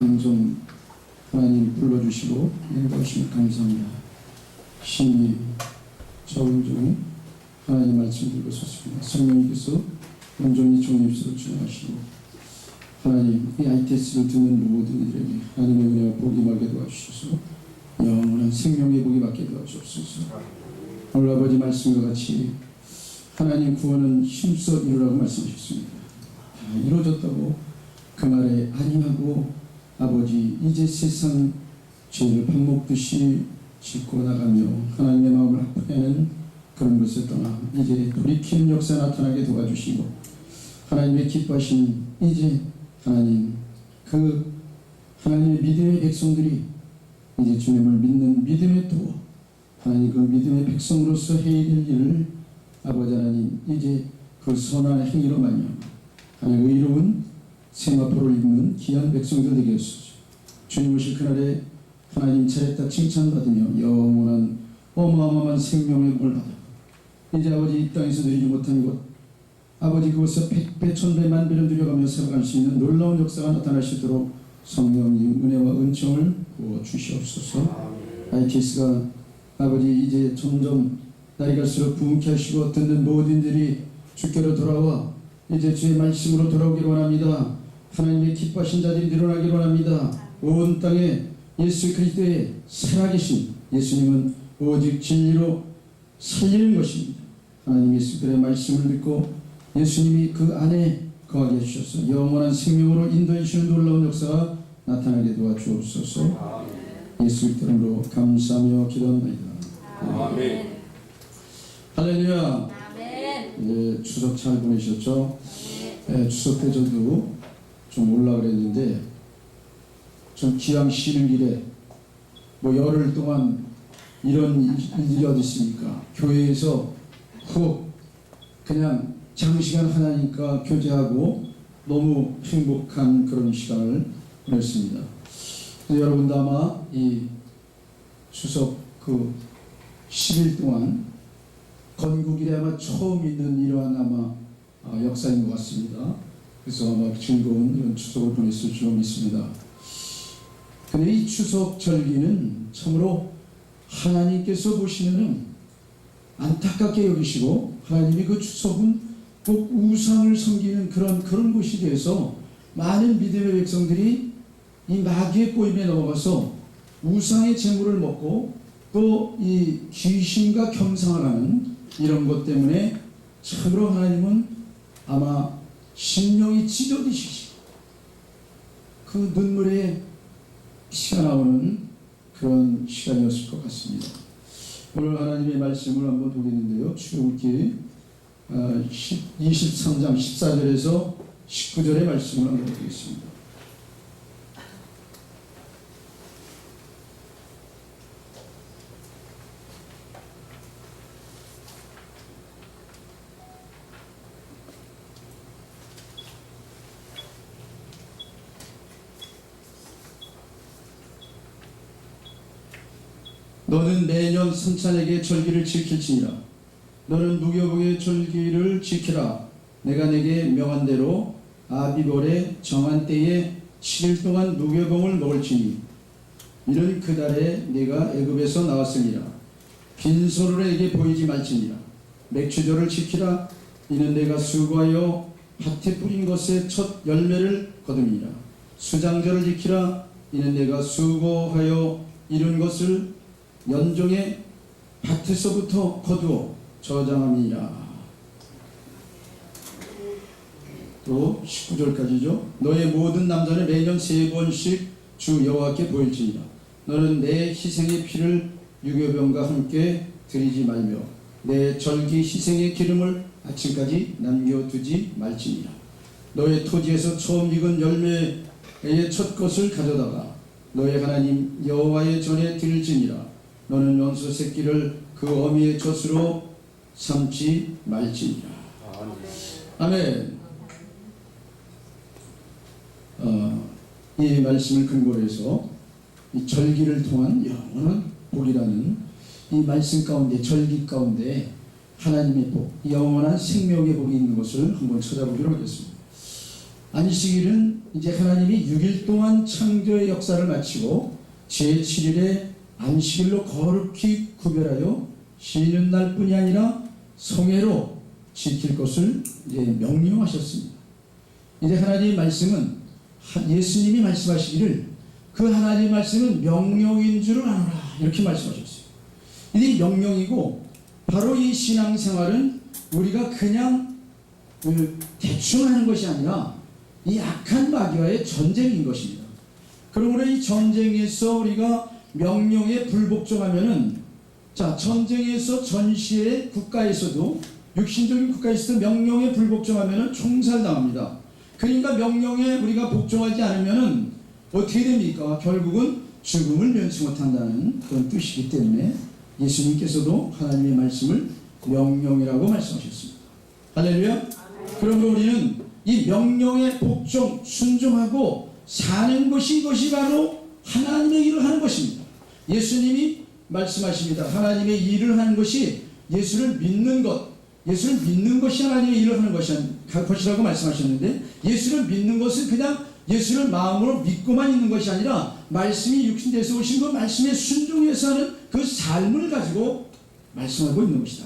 좀 하나님 불러주시고 인도하시면 감사합니다. 신이 저은종이 하나님 말씀 들고 섰습니다. 성령님께서 온종일 종립수로 주장하시고 하나님 이 ITS를 듣는 모든 이들에게 하나님의 은혜와 복이 임하게 도와주셔서 영원한 생명의 복이 받게 도와주옵소서. 오늘 아버지 말씀과 같이 하나님 구원은 힘써 이루라고 말씀하셨습니다. 다 이루어졌다고 그 말에 아니하고 아버지 이제 세상 죄를 밥 먹듯이 짓고 나가며 하나님의 마음을 아프게하는 그런 것을 떠나 이제 돌이키는 역사 나타나게 도와주시고 하나님의 기뻐하신 이제 하나님 그 하나님의 믿음의 백성들이 이제 주님을 믿는 믿음의 도어 하나님 그 믿음의 백성으로서 해야 될 일을 아버지 하나님 이제 그 선한 행위로 말미암아 하나님 의로운 세마포를 입는 귀한 백성들 되게 하소서. 주님 오실 그날에 하나님 차례다 칭찬받으며 영원한 어마어마한 생명의 복을 받아 이제 아버지 이 땅에서 누리지 못한 것 아버지 그것을 백배 천배 만배를 누려가며 살아갈 수 있는 놀라운 역사가 나타날 수 있도록 성령님 은혜와 은총을 부어 주시옵소서. ITS가 아버지 이제 점점 날이 갈수록 부흥케 하시고 듣는 모든들이 주께로 돌아와 이제 주의 말씀으로 돌아오기를 원합니다. 하나님의 기뻐하신 자들이 늘어나기를 원합니다. 온 땅에 예수 그리스도의 살아계신 예수님은 오직 진리로 살리는 것입니다. 하나님 예수님의 말씀을 듣고 예수님이 그 안에 거하게 해주셔서 영원한 생명으로 인도해 주시는 놀라운 역사가 나타나게 도와주옵소서. 예수 이름으로 감사하며 기도합니다. 아멘. 할렐루야. 아멘. 추석 잘 보내셨죠? 추석 때 저도 좀 올라 그랬는데 좀 기왕 쉬는 길에 뭐 열흘 동안 이런 일이 어디 있습니까? 교회에서 훅 그냥 장시간 하나님과 교제하고 너무 행복한 그런 시간을 보냈습니다. 여러분도 아마 이 추석 그 10일 동안 건국일에 아마 처음 있는 이러한 아마 역사인 것 같습니다. 그래서 아마 즐거운 이런 추석을 보냈을 줄 믿습니다. 근데 이 추석 절기는 참으로 하나님께서 보시면은 안타깝게 여기시고 하나님이 그 추석은 꼭 우상을 섬기는 그런 곳이 돼서 많은 믿음의 백성들이 이 마귀의 꼬임에 넘어가서 우상의 재물을 먹고 또 이 귀신과 겸상을 하는 이런 것 때문에 참으로 하나님은 아마 심령이 찢어지시고 그 눈물에 피가 나오는 그런 시간이었을 것 같습니다. 오늘 하나님의 말씀을 한번 보겠는데요. 출애굽기 23장 14절에서 19절의 말씀을 한번 보겠습니다. 너는 매년 성찬에게 절기를 지킬지니라. 너는 무교복의 절기를 지키라. 내가 내게 명한 대로 아비벌의 정한 때에 7일 동안 무교봉을 먹을지니 이는 그 달에 내가 애굽에서 나왔으니라. 빈손으로 내게 보이지 말지니라. 맥추절을 지키라. 이는 내가 수고하여 밭에 뿌린 것의 첫 열매를 거둠이라. 수장절을 지키라. 이는 내가 수고하여 이룬 것을 연종의 밭에서부터 거두어 저장함이니라. 또 19절까지죠. 너의 모든 남자는 매년 3번씩 주 여호와께 보일지니라. 너는 내 희생의 피를 유교병과 함께 드리지 말며 내 절기 희생의 기름을 아침까지 남겨두지 말지니라. 너의 토지에서 처음 익은 열매의 첫 것을 가져다가 너의 하나님 여호와의 전에 드릴지니라. 너는 원수 새끼를 그 어미의 젖으로 삼지 말지니라. 아멘. 이 말씀을 근거로 해서 이 절기를 통한 영원한 복이라는 이 말씀 가운데 절기 가운데 하나님의 복, 영원한 생명의 복이 있는 것을 한번 찾아보기로 하겠습니다. 안식일은 이제 하나님이 6일 동안 창조의 역사를 마치고 제7일에 안식일로 거룩히 구별하여 쉬는 날뿐이 아니라 성회로 지킬 것을 이제 명령하셨습니다. 이제 하나님의 말씀은 예수님이 말씀하시기를 그 하나님의 말씀은 명령인 줄을 아노라 이렇게 말씀하셨어요. 이게 명령이고 바로 이 신앙생활은 우리가 그냥 대충 하는 것이 아니라 이 악한 마귀와의 전쟁인 것입니다. 그러므로 이 전쟁에서 우리가 명령에 불복종하면은 자 전쟁에서 전시의 국가에서도 육신적인 국가에서도 명령에 불복종하면은 총살당합니다. 그러니까 명령에 우리가 복종하지 않으면은 어떻게 됩니까? 결국은 죽음을 면치 못한다는 그런 뜻이기 때문에 예수님께서도 하나님의 말씀을 명령이라고 말씀하셨습니다. 할렐루야. 그러므로 우리는 이 명령에 복종, 순종하고 사는 것이 이것이 바로 하나님의 일을 하는 것입니다. 예수님이 말씀하십니다. 하나님의 일을 하는 것이 예수를 믿는 것, 예수를 믿는 것이 하나님의 일을 하는 것이라고 말씀하셨는데 예수를 믿는 것은 그냥 예수를 마음으로 믿고만 있는 것이 아니라 말씀이 육신돼서 오신 그 말씀에 순종해서 하는 그 삶을 가지고 말씀하고 있는 것이다.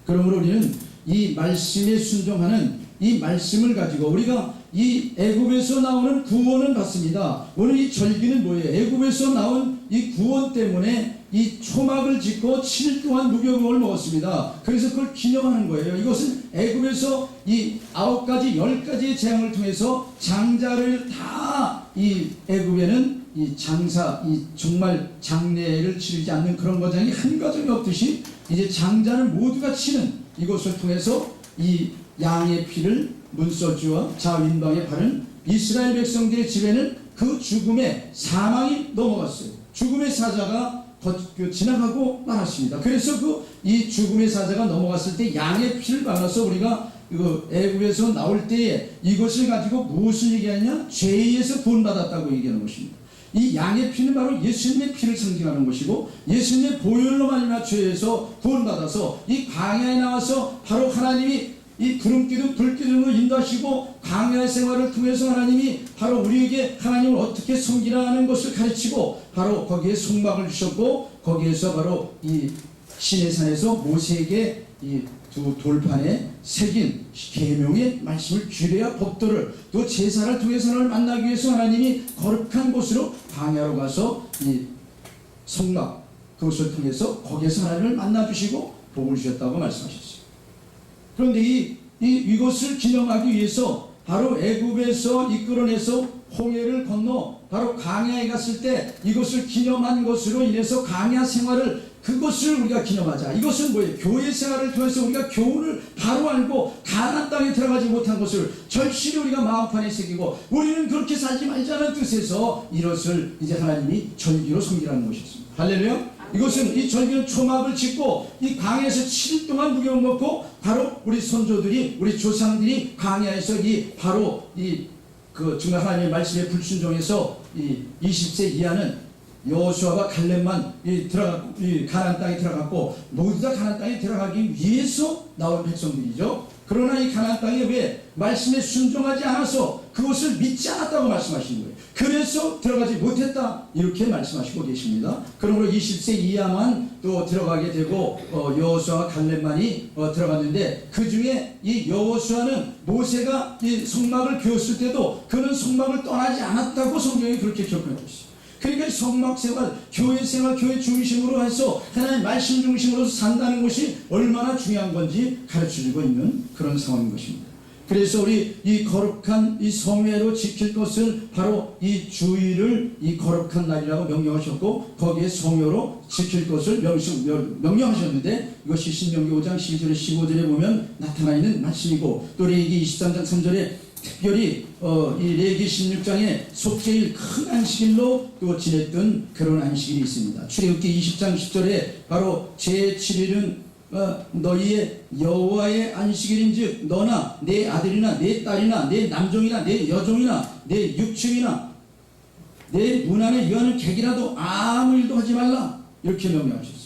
그러므로 우리는 이 말씀에 순종하는 이 말씀을 가지고 우리가 이 애굽에서 나오는 구원은 받습니다. 오늘 이 절기는 뭐예요? 애굽에서 나온 이 구원 때문에 이 초막을 짓고 7일 동안 무교병을 먹었습니다. 그래서 그걸 기념하는 거예요. 이것은 애굽에서 이 9가지 10가지의 재앙을 통해서 장자를 다 이 애굽에는 이 장사 이 정말 장례를 치르지 않는 그런 과정이 한 과정이 없듯이 이제 장자를 모두가 치는 이것을 통해서 이 양의 피를 문서주와 자윈방에 바른 이스라엘 백성들의 집에는 그 죽음의 사망이 넘어갔어요. 죽음의 사자가 지나가고 말았습니다. 그래서 이 죽음의 사자가 넘어갔을 때 양의 피를 발라서 우리가 애굽에서 나올 때에 이것을 가지고 무엇을 얘기하냐? 죄에서 구원받았다고 얘기하는 것입니다. 이 양의 피는 바로 예수님의 피를 상징하는 것이고 예수님의 보혈로 말미암아 죄에서 구원받아서 이 광야에 나와서 바로 하나님이 이 구름기둥 불기둥으로 인도하시고 광야의 생활을 통해서 하나님이 바로 우리에게 하나님을 어떻게 섬기라 하는 것을 가르치고 바로 거기에 속막을 주셨고 거기에서 바로 이 시내산에서 모세에게 이 두 돌판에 새긴 계명의 말씀을 규례와 법도를 또 제사를 통해서 하나님을 만나기 위해서 하나님이 거룩한 곳으로 광야로 가서 이 성막 그것을 통해서 거기에서 하나님을 만나주시고 복을 주셨다고 말씀하셨어요. 그런데 이것을 기념하기 위해서 바로 애굽에서 이끌어내서 홍해를 건너 바로 광야에 갔을 때 이것을 기념한 것으로 인해서 광야 생활을 그것을 우리가 기념하자. 이것은 뭐예요? 교회 생활을 통해서 우리가 교훈을 바로 알고 가나안 땅에 들어가지 못한 것을 절실히 우리가 마음판에 새기고 우리는 그렇게 살지 말자는 뜻에서 이것을 이제 하나님이 절기로 섬기라는 것이었습니다. 할렐루야. 이것은 이 절기는 초막을 짓고 이 광야에서 7일 동안 무교를 먹고 바로 우리 선조들이 우리 조상들이 광야에서 정말 하나님의 말씀에 불순종해서 20세 이하는 여호수아와 갈렙만 가나안 땅에 들어갔고 모두 다 가나안 땅에 들어가기 위해서 나온 백성들이죠. 그러나 이 가나안 땅에 왜 말씀에 순종하지 않아서 그것을 믿지 않았다고 말씀하시는 거예요. 그래서 들어가지 못했다 이렇게 말씀하시고 계십니다. 그러므로 20세 이하만 또 들어가게 되고 여호수아와 갈렙만이 들어갔는데 그 중에 이 여호수아는 모세가 이 성막을 교었을 때도 그는 성막을 떠나지 않았다고 성경이 그렇게 기록하고 있어요. 그러니까 성막 생활, 교회 생활, 교회 중심으로 해서 하나님의 말씀 중심으로 산다는 것이 얼마나 중요한 건지 가르쳐주고 있는 그런 상황인 것입니다. 그래서 우리 이 거룩한 이 성회로 지킬 것을 바로 이 주일을 이 거룩한 날이라고 명령하셨고 거기에 성회로 지킬 것을 명령하셨는데 이것이 신명기 5장 12절에 15절에 보면 나타나 있는 말씀이고 또 레위기 23장 3절에 특별히 이 레위기 16장에 속죄일 큰 안식일로 또 지냈던 그런 안식일이 있습니다. 출애굽기 20장 10절에 바로 제7일은 너희의 여호와의 안식일인즉 너나 내 아들이나 내 딸이나 내 남종이나 내 여종이나 내 육축이나 내 문 안에 여하는 객이라도 아무 일도 하지 말라 이렇게 명령하셨어요.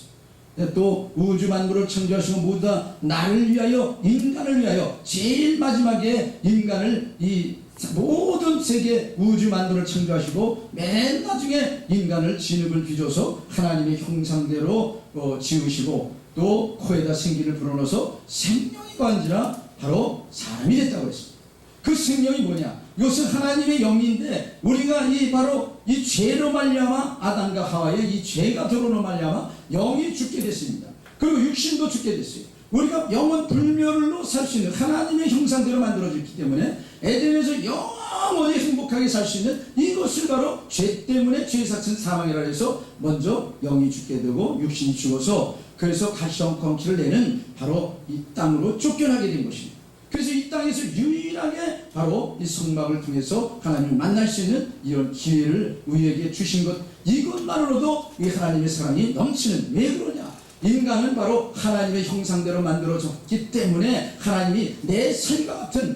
또 우주 만물을 창조하시고 모두 다 나를 위하여 인간을 위하여 제일 마지막에 인간을 이 모든 세계 우주 만물을 창조하시고 맨 나중에 인간을 진흙을 빚어서 하나님의 형상대로 지으시고 또 코에다 생기를 불어넣어서 생명이 관지라 바로 사람이 됐다고 했습니다. 그 생명이 뭐냐? 이것은 하나님의 영인데 우리가 바로 이 죄로 말미암아 아담과 하와의 이 죄가 들어오는 말미암아 영이 죽게 됐습니다. 그리고 육신도 죽게 됐어요. 우리가 영원 불멸로 살 수 있는 하나님의 형상대로 만들어졌기 때문에 에덴에서 영원히 행복하게 살 수 있는 이것을 바로 죄 때문에 죄의 삭은 사망이라 해서 먼저 영이 죽게 되고 육신이 죽어서 그래서 가시덤컨키를 내는 바로 이 땅으로 쫓겨나게 된 것입니다. 그래서 이 땅에서 유일하게 바로 이 성막을 통해서 하나님을 만날 수 있는 이런 기회를 우리에게 주신 것, 이것만으로도 이 하나님의 사랑이 넘치는. 왜 그러냐? 인간은 바로 하나님의 형상대로 만들어졌기 때문에 하나님이 내 살과 같은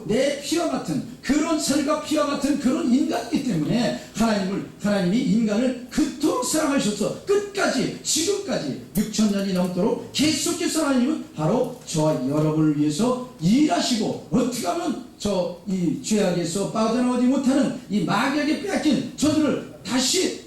내 피와 같은 그런 살과 피와 같은 그런 인간이기 때문에 하나님이 인간을 그토록 사랑하셔서 끝까지 지금까지 6,000년이 넘도록 계속해서 하나님은 바로 저와 여러분을 위해서 일하시고 어떻게 하면 이 죄악에서 빠져나오지 못하는 이 마귀에게 빼앗긴 저들을 다시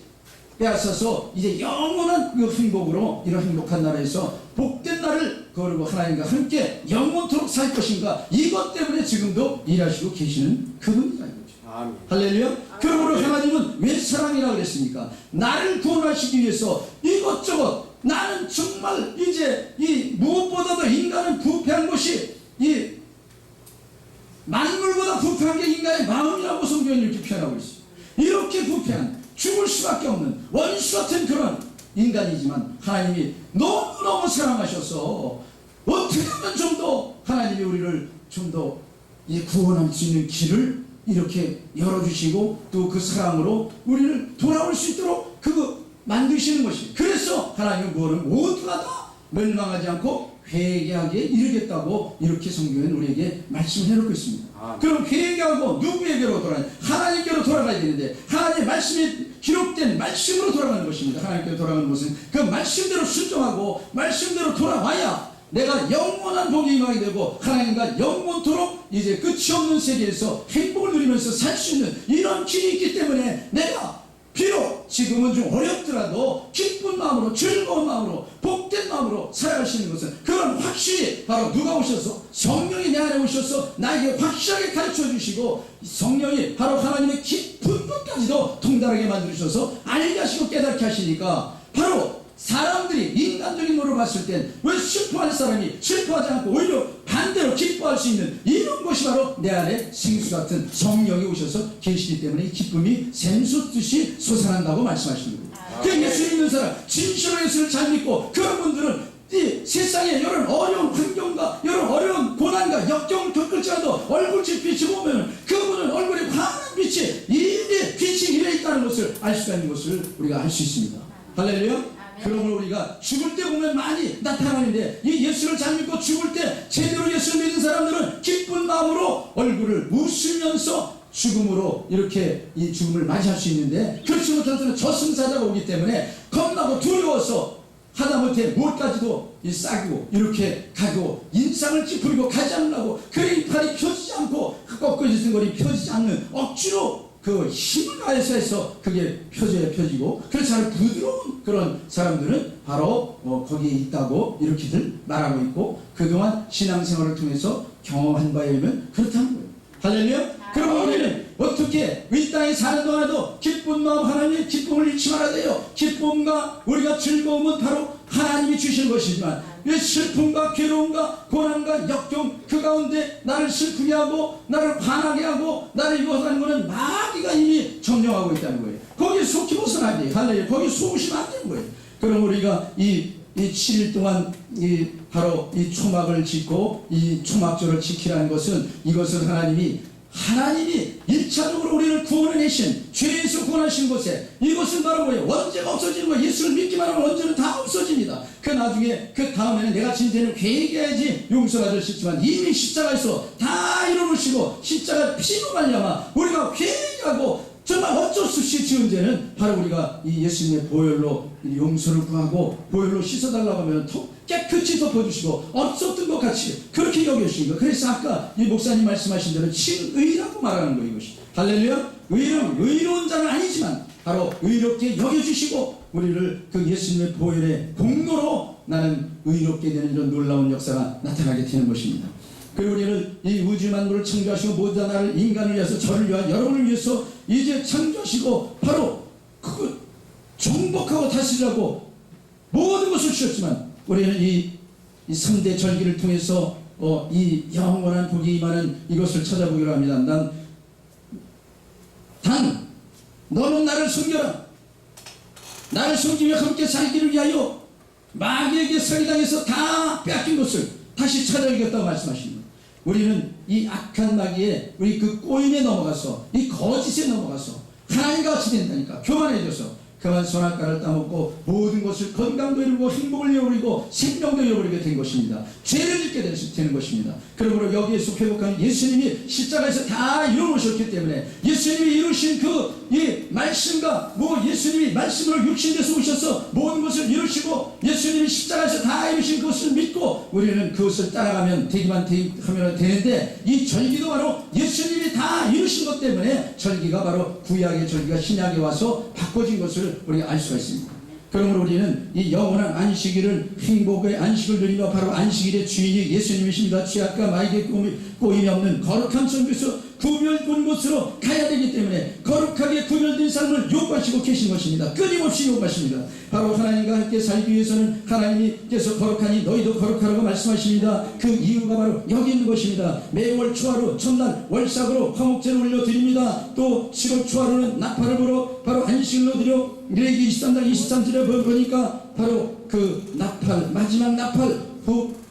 빼앗아서 이제 영원한 그 행복으로 이런 행복한 나라에서 복된 날을 거르고 하나님과 함께 영원토록 살 것인가, 이것 때문에 지금도 일하시고 계시는 그분이라는 거죠. 할렐루야. 그러므로 하나님은 왜 사랑이라고 그랬습니까? 나를 구원하시기 위해서 이것저것, 나는 정말 이제 무엇보다도 인간은 부패한 것이 만물보다 부패한 게 인간의 마음이라고 성경이 이렇게 표현하고 있어요. 이렇게 부패한, 죽을 수밖에 없는 원수 같은 그런 인간이지만 하나님이 너무너무 사랑하셔서 어떻게 하면 좀 더 하나님이 우리를 좀 더 구원할 수 있는 길을 이렇게 열어주시고 또 그 사랑으로 우리를 돌아올 수 있도록 만드시는 것이. 그래서 하나님은 모두가 다 멸망하지 않고 회개하게 이르겠다고 이렇게 성경은 우리에게 말씀을 해놓고 있습니다. 그럼 회개하고 누구에게로 돌아가냐? 하나님께로 돌아가야 되는데 하나님의 말씀이 기록된 말씀으로 돌아가는 것입니다. 하나님께로 돌아가는 것은 그 말씀대로 순종하고 말씀대로 돌아와야 내가 영원한 복이 임하게 되고 하나님과 영원토록 이제 끝이 없는 세계에서 행복을 누리면서 살 수 있는 이런 길이 있기 때문에 내가 비록 지금은 좀 어렵더라도 기쁜 마음으로, 즐거운 마음으로, 복된 마음으로 살아갈 수 있는 것은 그런 확실히 바로 누가 오셔서 성령이 내 안에 오셔서 나에게 확실하게 가르쳐 주시고 성령이 바로 하나님의 깊은 것까지도 통달하게 만들어주셔서 알게 하시고 깨닫게 하시니까 바로 사람들이 인간적인 눈으로 봤을 땐 왜 슬퍼하는 사람이 슬퍼하지 않고 오히려 반대로 기뻐할 수 있는 이런 것이 바로 내 안에 생수 같은 성령이 오셔서 계시기 때문에 이 기쁨이 샘솟듯이 솟아난다고 말씀하시는 겁니다. 그 예수 믿는 사람, 진실로 예수를 잘 믿고 그런 분들은 이 세상에 이런 어려운 환경과 이런 어려운 고난과 역경을 겪을지라도 얼굴빛 빛이 보면 그분은 얼굴에 환한 빛이 이래 있다는 것을 알 수가 있는 것을 우리가 알 수 있습니다. 할렐루야. 그러므로 우리가 죽을 때 보면 많이 나타나는데 이 예수를 잘 믿고 죽을 때 제대로 예수를 믿는 사람들은 기쁜 마음으로 얼굴을 웃으면서 죽음으로 이렇게 이 죽음을 맞이할 수 있는데 그렇지 못한 사람은 저승사자가 오기 때문에 겁나고 두려워서 하다못해 무엇까지도 싸고 이렇게 가고 인상을 찌푸리고 가지 않으려고 그래 이팔이 펴지지 않고 꺾어지는 거리 펴지지 않는 억지로 그 힘을 가해서 해서 그게 펴져야 펴지고 그렇지 않은 부드러운 그런 사람들은 바로 거기에 있다고 이렇게들 말하고 있고 그동안 신앙생활을 통해서 경험한 바에 의하면 그렇다는 거예요. 할렐루야. 그럼 우리는 어떻게 이 땅에 사는 동안에도 기쁜 마음 하나님의 기쁨을 잃지 말아야 돼요. 기쁨과 우리가 즐거움은 바로 하나님이 주신 것이지만 이 슬픔과 괴로움과 고난과 역경 그 가운데 나를 슬프게 하고 나를 화나게 하고 나를 이것하는 것은 마귀가 이미 점령하고 있다는 거예요. 거기에 속히 벗어나야 돼요. 할렐루야. 거기에 속으시면 안 되는 거예요. 그럼 우리가 이 7일 동안 바로 이 초막을 짓고 이 초막절을 지키라는 것은 이것은 하나님이 1차적으로 우리를 구원해내신 죄에서 구원하신 곳에 이것은 바로 뭐예요? 원죄가 없어지는 거예요. 예수를 믿기만 하면 원죄는 다 없어집니다. 그 나중에 그 다음에는 내가 진짜는 회개해야지 용서가 될 수 있지만 이미 십자가에서 다 이루어주시고 십자가 피로 말미암아 우리가 회개하고 정말 어쩔 수 없이 지은 죄는 바로 우리가 이 예수님의 보혈로 용서를 구하고 보혈로 씻어달라고 하면 깨끗이 덮어주시고 없었던 것 같이 그렇게 여겨주신 거. 그래서 아까 이 목사님 말씀하신 대로 친의라고 말하는 거예요. 이것이 할렐루야. 의는 의로운 자는 아니지만 바로 의롭게 여겨주시고 우리를 그 예수님의 보혈의 공로로 나는 의롭게 되는 이런 놀라운 역사가 나타나게 되는 것입니다. 그리고 우리는 이 우주 만물을 창조하시고 모든 나를 인간을 위해서 저를 위하여 여러분을 위해서 이제 창조하시고 바로 그 정복하고 다스리라고 모든 것을 주셨지만 우리는 이 3대 절기를 통해서 이 영원한 복이 임하는 이것을 찾아보기로 합니다. 단 너는 나를 섬겨라. 나를 섬기며 함께 살기를 위하여 마귀에게 사기당해서 다 빼앗긴 것을 다시 찾아야겠다고 말씀하십니다. 우리는 이 악한 마귀의 우리 그 꼬임에 넘어가서 이 거짓에 넘어가서 하나님과 같이 된다니까. 교만해져서 그만 선악과를 따먹고 모든 것을 건강도 잃고 행복을 잃어버리고 생명도 잃어버리게 된 것입니다. 죄를 짓게 되는 것입니다. 그러므로 여기에서 회복한 예수님이 십자가에서 다 이루어오셨기 때문에 예수님이 이루신 그 이 말씀과 예수님이 말씀으로 육신돼서 오셔서 모든 것을 이루시고 예수님이 십자가에서 다 이루신 것을 믿고 우리는 그것을 따라가면 되기만 하면 되는데 이 절기도 바로 예수님이 다 이루신 것 때문에 절기가 바로 구약의 절기가 신약에 와서 바꿔진 것을 우리가 알 수가 있습니다. 그러므로 우리는 이 영원한 안식일을 행복의 안식을 누리며 바로 안식일의 주인이 예수님이십니다. 죄악과 마귀의 꼬임이 없는 거룩한 성교에서 구별된 곳으로 가야 되기 때문에 거룩하게 구별된 삶을 요구하시고 계신 것입니다. 끊임없이 요구하십니다. 바로 하나님과 함께 살기 위해서는 하나님께서 거룩하니 너희도 거룩하라고 말씀하십니다. 그 이유가 바로 여기 있는 것입니다. 매월 초하루 첫날 월삭으로 화목제를 올려드립니다. 또 7월 초하루는 나팔을 불어 바로 안식일로 드려 레위기 23장 23절에 보니까 바로 그 나팔 마지막 나팔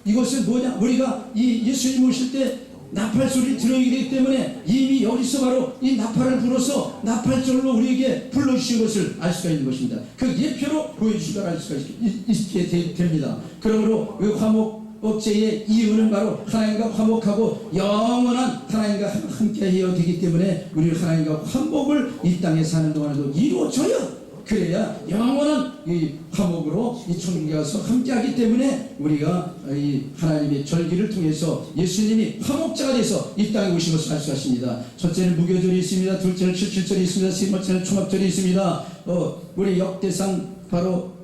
이것은 뭐냐? 우리가 이 예수님 오실 때 나팔 소리를 들어야 되기 때문에 이미 여기서 바로 이 나팔을 불어서 나팔절로 우리에게 불러주신 것을 알 수가 있는 것입니다. 그 예표로 보여주시고 알 수가 있게 됩니다. 그러므로 그 화목제의 이유는 바로 하나님과 화목하고 영원한 하나님과 함께 해야 되기 때문에 우리 하나님과 화목을 이 땅에 사는 동안에도 이루어져야 그래야 영원한 이 화목으로 이 천국에 가서 함께하기 때문에 우리가 이 하나님의 절기를 통해서 예수님이 화목자가 돼서 이 땅에 오신 것을 알 수 있습니다. 첫째는 무교절이 있습니다. 둘째는 칠칠절이 있습니다. 세 번째는 초막절이 있습니다. 우리 역대상 바로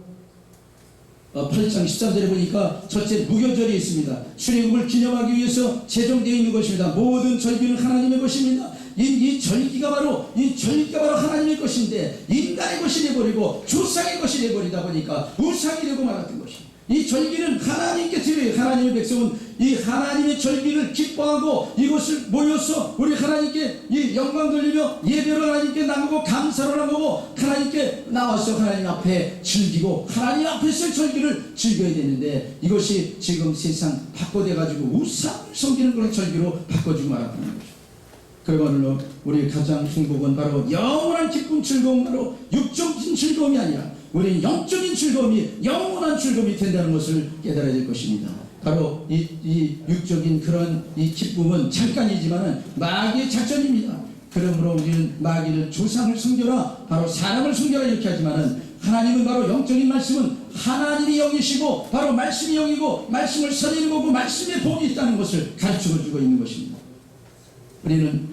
8장 13절에 보니까 첫째 무교절이 있습니다. 출애굽을 기념하기 위해서 제정되어 있는 것입니다. 모든 절기는 하나님의 것입니다. 이 절기가 바로 하나님의 것인데 인간의 것이 되어버리고 조상의 것이 되어버리다 보니까 우상이 되고 말았던 것입니다. 이 절기는 하나님께 드려요. 하나님의 백성은 이 하나님의 절기를 기뻐하고 이것을 모여서 우리 하나님께 이 영광 돌리며 예배로 하나님께 나누고 감사로 나누고 하나님께 나와서 하나님 앞에 즐기고 하나님 앞에서 절기를 즐겨야 되는데 이것이 지금 세상 바꿔돼가지고 우상 섬기는 그런 절기로 바꿔주고 말았다는 거죠. 그러므로 우리 가장 행복은 바로 영원한 기쁨 즐거움, 바로 육적인 즐거움이 아니라 우리 영적인 즐거움이 영원한 즐거움이 된다는 것을 깨달아야 될 것입니다. 바로 이 육적인 그런 이 기쁨은 잠깐이지만은 마귀의 작전입니다. 그러므로 우리는 마귀를 조상을 섬겨라, 바로 사람을 섬겨라 이렇게 하지만은 하나님은 바로 영적인 말씀은 하나님이 영이시고 바로 말씀이 영이고 말씀을 살리는 거고 말씀에 복이 있다는 것을 가르쳐주고 있는 것입니다. 우리는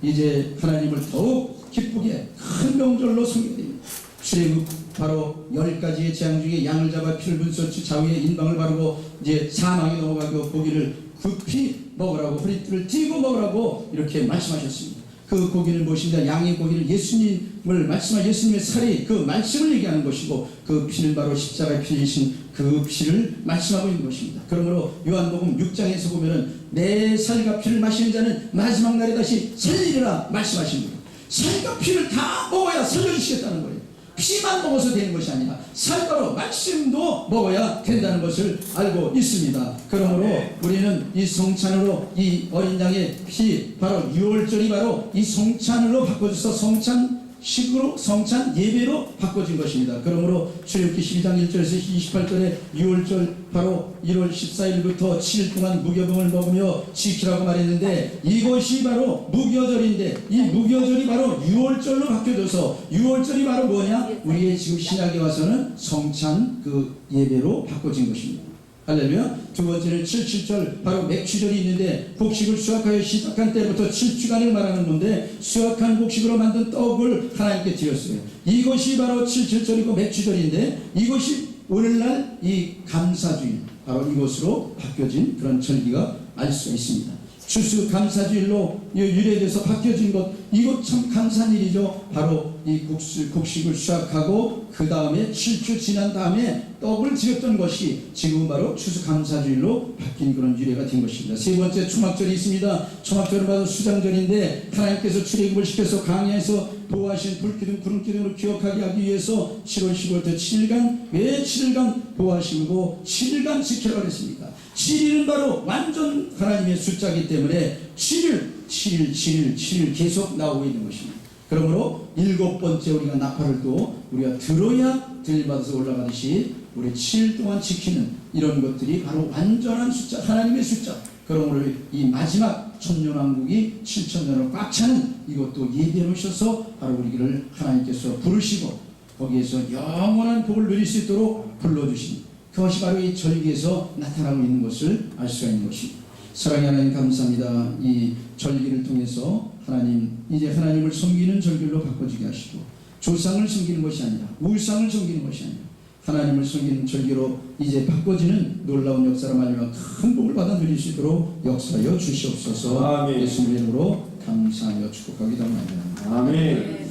이제 하나님을 더욱 기쁘게 큰 명절로 섬겨야 됩니다. 출애굽 바로 10가지의 재앙 중에 양을 잡아 피를 분소치 좌우에 인방을 바르고 이제 사망이 넘어가고 고기를 급히 먹으라고 허리띠를 띠고 먹으라고 이렇게 말씀하셨습니다. 그 고기는 무엇인가? 양의 고기는 예수님을 말씀한 예수님의 살이 그 말씀을 얘기하는 것이고 그 피는 바로 십자가에 피이신 그 피를 말씀하고 있는 것입니다. 그러므로 요한복음 6장에서 보면은 내 살과 피를 마시는 자는 마지막 날에 다시 살리리라 말씀하십니다. 살과 피를 다 먹어야 살려주시겠다는 거예요. 피만 먹어서 되는 것이 아니라 살바로 말씀도 먹어야 된다는 것을 알고 있습니다. 그러므로 우리는 이 성찬으로 이 어린 양의 피 바로 유월절이 바로 이 성찬으로 바꿔줘서 성찬 식으로 성찬 예배로 바꿔진 것입니다. 그러므로 출애굽기 12장 1절에서 28절에 6월절 바로 1월 14일부터 7일 동안 무교병을 먹으며 지키라고 말했는데 이것이 바로 무교절인데 이 무교절이 바로 6월절로 바뀌어져서 6월절이 바로 뭐냐? 우리의 지금 신약에 와서는 성찬 그 예배로 바꿔진 것입니다. 할렐루야. 두 번째는 77절 바로 맥추절이 있는데 곡식을 수확하여 시작한 때부터 7주간을 말하는 건데 수확한 곡식으로 만든 떡을 하나님께 드렸어요. 이것이 바로 77절이고 맥추절인데 이것이 오늘날 이 감사주일 바로 이것으로 바뀌어진 그런 절기가 알 수가 있습니다. 추수 감사주일로 유래돼서 바뀌어진 것 이것 참 감사한 일이죠. 바로 이 곡식을 수확하고 그 다음에 7주 지난 다음에 떡을 지었던 것이 지금 바로 추수 감사주일로 바뀐 그런 유래가 된 것입니다. 세 번째 초막절이 있습니다. 초막절은 바로 수장절인데 하나님께서 출애굽을 시켜서 광야에서 보호하신 불기둥 구름기둥으로 기억하게 하기 위해서 7월 15일부터 7일간 왜 7일간 보호하시고 7일간 지키라고 했습니까? 7일은 바로 완전 하나님의 숫자이기 때문에 7일 계속 나오고 있는 것입니다. 그러므로 7번째 우리가 나팔을 또 우리가 들어야 들림받아서 올라가듯이 우리 7일 동안 지키는 이런 것들이 바로 완전한 숫자 하나님의 숫자. 그러므로 이 마지막 천년왕국이 7천년을 꽉 차는 이것도 예배로 오셔서 바로 우리를 하나님께서 부르시고 거기에서 영원한 복을 누릴 수 있도록 불러주신 그것이 바로 이 절기에서 나타나고 있는 것을 알 수가 있는 것입니다. 사랑의 하나님 감사합니다. 이 절기를 통해서 하나님 이제 하나님을 섬기는 절기로 바꿔주게 하시고 조상을 섬기는 것이 아니라 우상을 섬기는 것이 아니라 하나님을 섬기는 절기로 이제 바꿔지는 놀라운 역사로 말미암아 큰 복을 받아 누릴 수 있도록 역사하여 주시옵소서. 아멘. 예수님의 이름으로 감사하며 축복하기도 합니다. 아멘.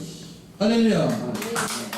할렐루야.